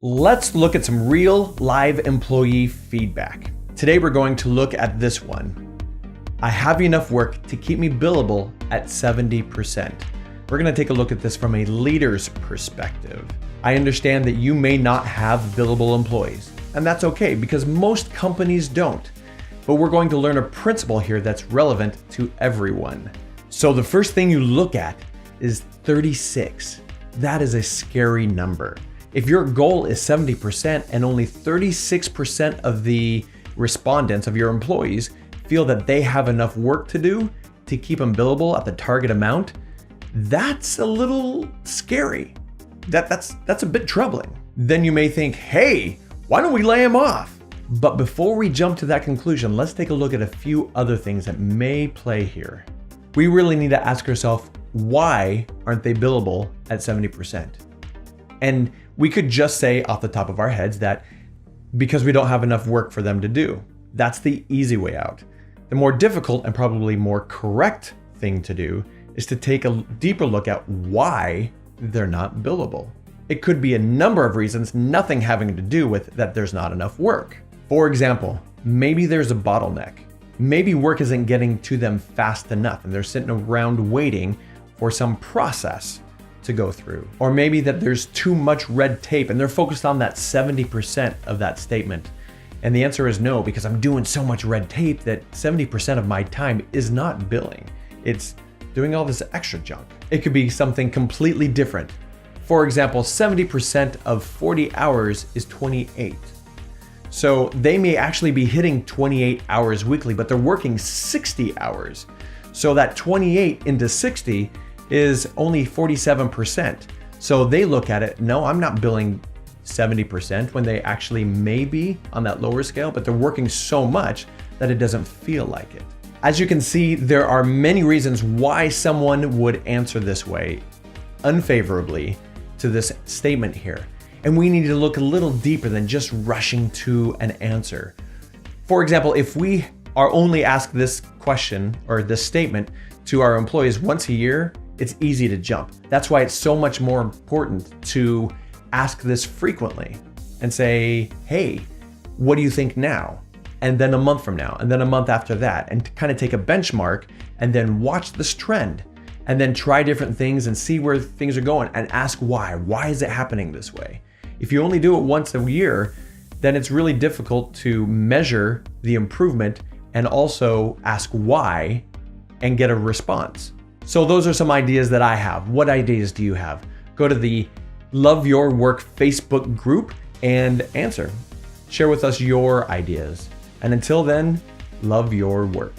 Let's look at some real live employee feedback. Today we're going to look at this one. I have enough work to keep me billable at 70%. We're going to take a look at this from a leader's perspective. I understand that you may not have billable employees, and that's okay because most companies don't. But we're going to learn a principle here that's relevant to everyone. So the first thing you look at is 36. That is a scary number. If your goal is 70% and only 36% of the respondents of your employees feel that they have enough work to do to keep them billable at the target amount, that's a little scary. That's a bit troubling. Then you may think, hey, why don't we lay them off? But before we jump to that conclusion, let's take a look at a few other things that may play here. We really need to ask ourselves, why aren't they billable at 70%? And we could just say off the top of our heads that because we don't have enough work for them to do. That's the easy way out. The more difficult and probably more correct thing to do is to take a deeper look at why they're not billable. It could be a number of reasons, nothing having to do with that there's not enough work. For example, maybe there's a bottleneck. Maybe work isn't getting to them fast enough and they're sitting around waiting for some process to go through. Or maybe that there's too much red tape and they're focused on that 70% of that statement. And the answer is no, because I'm doing so much red tape that 70% of my time is not billing. It's doing all this extra junk. It could be something completely different. For example, 70% of 40 hours is 28. So they may actually be hitting 28 hours weekly, but they're working 60 hours. So that 28 into 60 is only 47%. So they look at it, no, I'm not billing 70% when they actually may be on that lower scale, but they're working so much that it doesn't feel like it. As you can see, there are many reasons why someone would answer this way, unfavorably to this statement here. And we need to look a little deeper than just rushing to an answer. For example, if we are only asked this question or this statement to our employees once a year, it's easy to jump. That's why it's so much more important to ask this frequently and say, hey, what do you think now? And then a month from now, and then a month after that, and to kind of take a benchmark and then watch this trend and then try different things and see where things are going and ask why. Why is it happening this way? If you only do it once a year, then it's really difficult to measure the improvement and also ask why and get a response. So those are some ideas that I have. What ideas do you have? Go to the Love Your Work Facebook group and answer. Share with us your ideas. And until then, love your work.